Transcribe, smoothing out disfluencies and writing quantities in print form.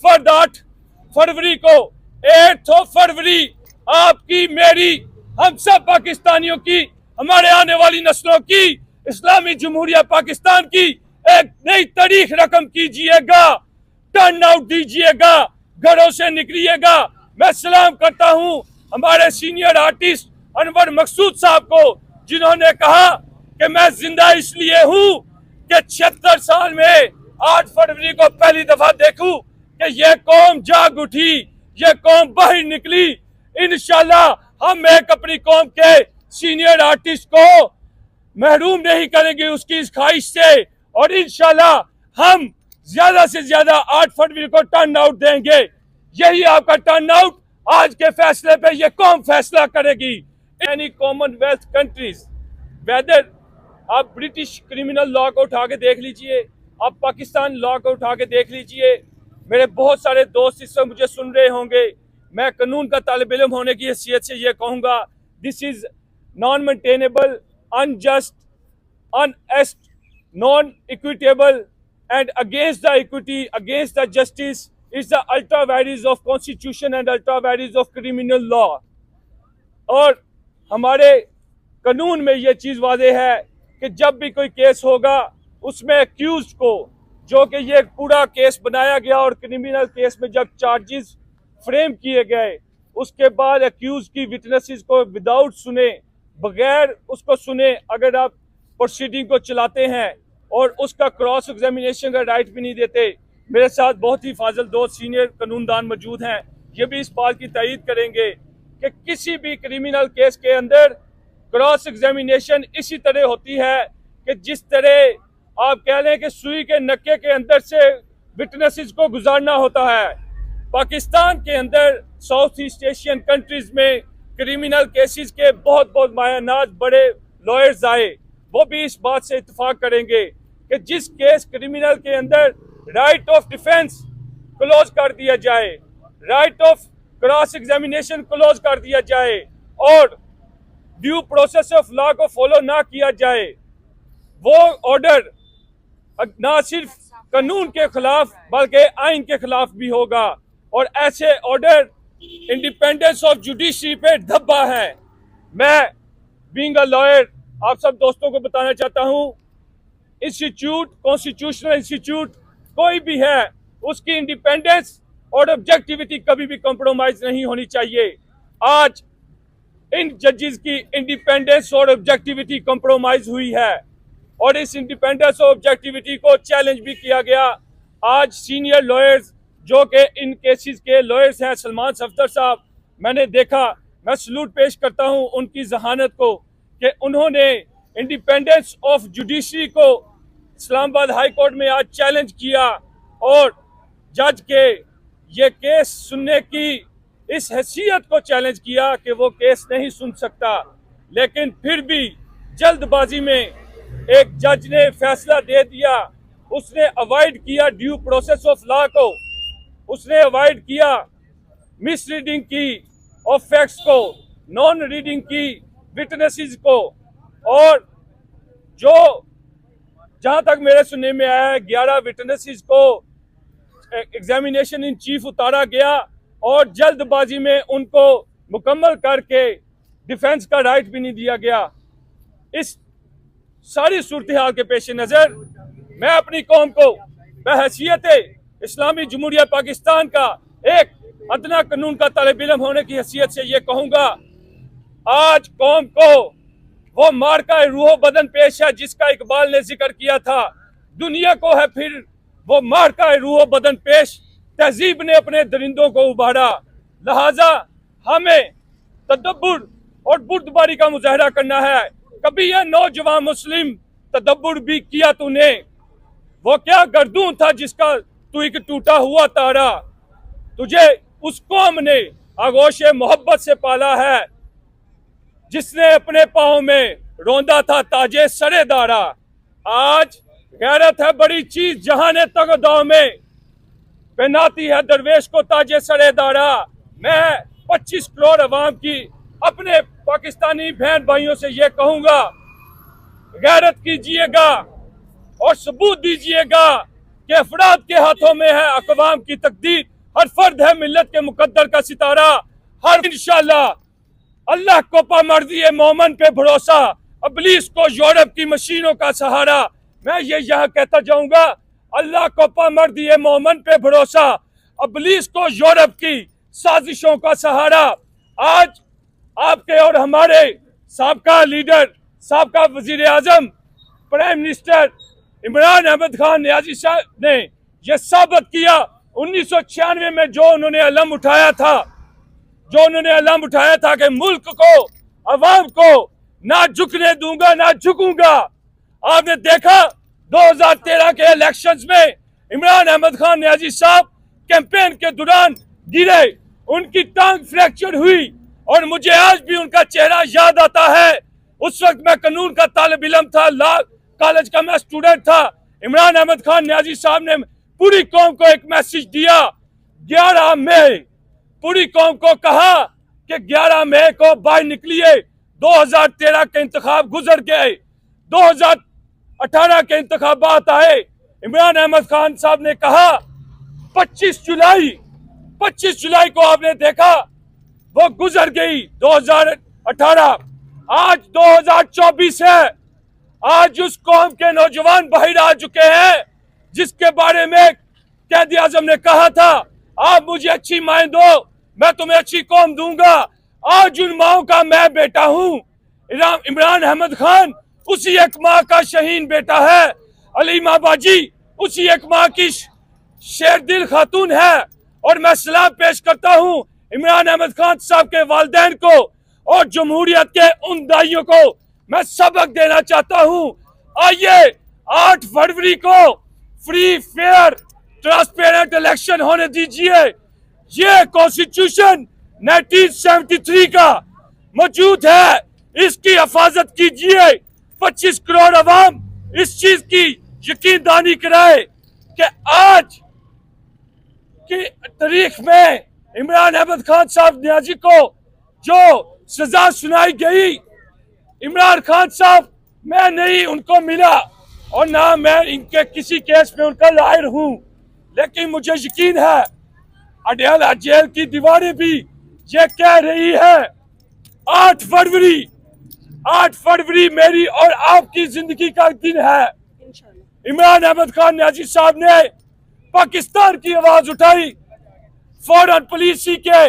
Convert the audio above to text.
फर्द 8 फरवरी को 8 फरवरी आपकी मेरी हम सब पाकिस्तानियों की हमारे आने वाली नस्लों की इस्लामी जमहूरिया पाकिस्तान की एक नई तारीख रकम कीजिएगा, टर्न आउट दीजिएगा, घरों से निकलिएगा। मैं सलाम करता हूं हमारे सीनियर आर्टिस्ट अनवर मकसूद साहब को, जिन्होंने कहा कि मैं जिंदा इसलिए हूं कि 76 साल में 8 फरवरी को पहली दफा देखूं कि ये कौम जाग उठी, ये कौम बाहर निकली। इंशाल्लाह हम एक अपनी कौम के सीनियर आर्टिस्ट को महरूम नहीं करेंगे उसकी इस ख्वाहिश से, और इंशाल्लाह हम ज्यादा से ज्यादा 8 फरवरी को टर्न आउट देंगे। यही आपका टर्न आउट आज के फैसले पे ये कौम फैसला करेगी। एनी कॉमनवेल्थ कंट्रीज, वेदर आप ब्रिटिश क्रिमिनल लॉ को उठा के देख लीजिए, आप पाकिस्तान लॉ को उठा के देख लीजिए। मेरे बहुत सारे दोस्त इस वक्त मुझे सुन रहे होंगे। मैं कानून का तालिब इल्म होने की हैसियत से ये कहूँगा, this is non maintainable, unjust, अनएस्ट, non equitable and against the equity, against the justice, is the ultra vires of constitution and ultra vires of criminal law। और हमारे कानून में ये चीज़ वाज़ेह है कि जब भी कोई केस होगा उसमें एक्यूज को, जो कि ये पूरा केस बनाया गया और क्रिमिनल केस में जब चार्जेस फ्रेम किए गए उसके बाद एक्यूज की विटनेसेस को विदाउट सुने, बगैर उसको सुने अगर आप प्रोसीडिंग को चलाते हैं और उसका क्रॉस एग्जामिनेशन का राइट भी नहीं देते। मेरे साथ बहुत ही फाजिल दोस्त सीनियर कानूनदान मौजूद हैं, ये भी इस बात की तायीद करेंगे कि किसी भी क्रिमिनल केस के अंदर क्रॉस एग्जामिनेशन इसी तरह होती है कि जिस तरह आप कह लें कि सुई के नक्के के अंदर से विटनेसेस को गुजारना होता है। पाकिस्तान के अंदर साउथ ईस्ट एशियन कंट्रीज में क्रिमिनल केसेस के बहुत बहुत मायानाज बड़े लॉयर्स आए, वो भी इस बात से इत्तेफाक करेंगे कि जिस केस क्रिमिनल के अंदर राइट ऑफ डिफेंस क्लोज कर दिया जाए, right of cross examination close कर दिया जाए और ड्यू प्रोसेस ऑफ लॉ को फॉलो ना किया जाए, वो ऑर्डर ना सिर्फ कानून के खिलाफ बल्कि आइन के खिलाफ भी होगा। और ऐसे ऑर्डर इंडिपेंडेंस ऑफ जुडिशरी पे धब्बा है। मैं बीइंग अ लॉयर आप सब दोस्तों को बताना चाहता हूं, इंस्टीट्यूट, कॉन्स्टिट्यूशनल इंस्टीट्यूट कोई भी है, उसकी इंडिपेंडेंस और ऑब्जेक्टिविटी कभी भी कॉम्प्रोमाइज नहीं होनी चाहिए। आज इन जजेस की इंडिपेंडेंस और ऑब्जेक्टिविटी कॉम्प्रोमाइज हुई है और इस इंडिपेंडेंस और ऑब्जेक्टिविटी को चैलेंज भी किया गया। आज सीनियर लॉयर्स जो कि इन केसेस के लॉयर्स हैं, सलमान सफदर साहब, मैंने देखा, मैं सलूट पेश करता हूं उनकी जहानत को कि उन्होंने इंडिपेंडेंस ऑफ जुडिशरी को इस्लामाबाद हाई कोर्ट में आज चैलेंज किया और जज के ये केस सुनने की इस हैसियत को चैलेंज किया कि वो केस नहीं सुन सकता। लेकिन फिर भी जल्दबाजी में एक जज ने फैसला दे दिया, उसने अवॉइड किया ड्यू प्रोसेस ऑफ लॉ को, उसने अवॉइड किया मिस रीडिंग की ऑफ फैक्ट्स को, नॉन रीडिंग की विटनेसेस को, और जो जहां तक मेरे सुनने में आया है 11 विटनेसेस को एग्जामिनेशन इन चीफ उतारा गया और जल्दबाजी में उनको मुकम्मल करके डिफेंस का राइट भी नहीं दिया गया। इस सारी सूरत हाल के पेश नज़र मैं अपनी कौम को बहैसियत इस्लामी जमहूरिया पाकिस्तान का एक अदना कानून का तालिब इल्म होने की हैसियत से ये कहूँगा, आज कौम को वो मार का रूह बदन पेश है जिसका इकबाल ने जिक्र किया था। दुनिया को है फिर वो मार का रूह बदन पेश, तहजीब ने अपने दरिंदों को उबारा। लिहाजा हमें तदब्बुर और बुर्दबारी का मुजाहरा करना है। कभी यह नौजवान मुस्लिम तदब्बुर भी किया तूने, वो क्या गर्दून था जिसका तू एक टूटा हुआ तारा। तुझे उस कौम ने आगोश मोहब्बत से पाला है जिसने अपने पाँव में रोंदा था ताजे सरेदारा। आज गैरत है बड़ी चीज जहाने तगदाव में, पहनाती है दरवेश को ताजे सरेदारा। मैं 25 करोड़ अवाम की अपने पाकिस्तानी बहन भाइयों से ये कहूंगा, गैरत कीजिएगा और सबूत दीजिएगा कि अफराद के हाथों में है अक़वाम की तकदीर। हर फर्द है मिल्लत के मुकद्दर का सितारा। हर इंशाल्लाह अल्लाह को पामर्दी मोमन पे भरोसा, इब्लीस को यूरोप की मशीनों का सहारा। मैं ये यहाँ कहता जाऊंगा, अल्लाह को पामर्दी मोमन पे भरोसा, इब्लीस को यूरोप की साजिशों का सहारा। आज आपके और हमारे साबका लीडर, साबका वजीर आजम, प्राइम मिनिस्टर इमरान अहमद खान नियाजी साहब ने यह साबित किया 1996 में जो उन्होंने अलम उठाया था कि मुल्क को, अवाम को ना झुकने दूंगा ना झुकूंगा। आपने देखा 2013 के इलेक्शंस में इमरान अहमद खान नियाजी साहब कैंपेन के दौरान गिरे, उनकी टांग फ्रैक्चर हुई और मुझे आज भी उनका चेहरा याद आता है। उस वक्त मैं कानून का तालिब इल्म था, लॉ कॉलेज का मैं स्टूडेंट था। इमरान अहमद खान नियाजी साहब ने पूरी कौम को एक मैसेज दिया, 11 मई, पूरी कौम को कहा कि 11 मई को बाहर निकलिए। 2013 के इंतखाब गुजर गए, 2018 के इंतखाबात आए। इमरान अहमद खान साहब ने कहा 25 जुलाई को आपने देखा वो गुजर गई 2018। आज 2024 है। आज उस कौम के नौजवान बाहर आ चुके हैं जिसके बारे में कैदी आजम ने कहा था, आप मुझे अच्छी माएं दो, मैं तुम्हें अच्छी कौम दूंगा। आज उन माओ का मैं बेटा हूँ। इमरान अहमद खान उसी एक माँ का शहीन बेटा है। अलीमा बाजी उसी एक माँ की शेर दिल खातून है। और मैं सलाम पेश करता हूँ इमरान अहमद खान साहब के वालिदैन को और जमहूरियत के उन दाइयों को मैं सबक देना चाहता हूँ। आइए 8 फरवरी को फ्री, फेयर, ट्रांसपेरेंट इलेक्शन होने दीजिए। ये कॉन्स्टिट्यूशन 1973 का मौजूद है, इसकी हिफाजत कीजिए। 25 करोड़ अवाम इस चीज की यकीनदानी कराए कि आज की तारीख में इमरान अहमद खान साहब नियाजी को जो सजा सुनाई गई, इमरान खान साहब मैं नहीं उनको मिला और ना मैं इनके किसी केस में उनका लायर हूं, लेकिन मुझे यकीन है अडयाला जेल की दीवारें भी ये कह रही है 8 फरवरी मेरी और आपकी जिंदगी का दिन है। इमरान अहमद खान नियाजी साहब ने पाकिस्तान की आवाज उठाई, फौरन पुलिस के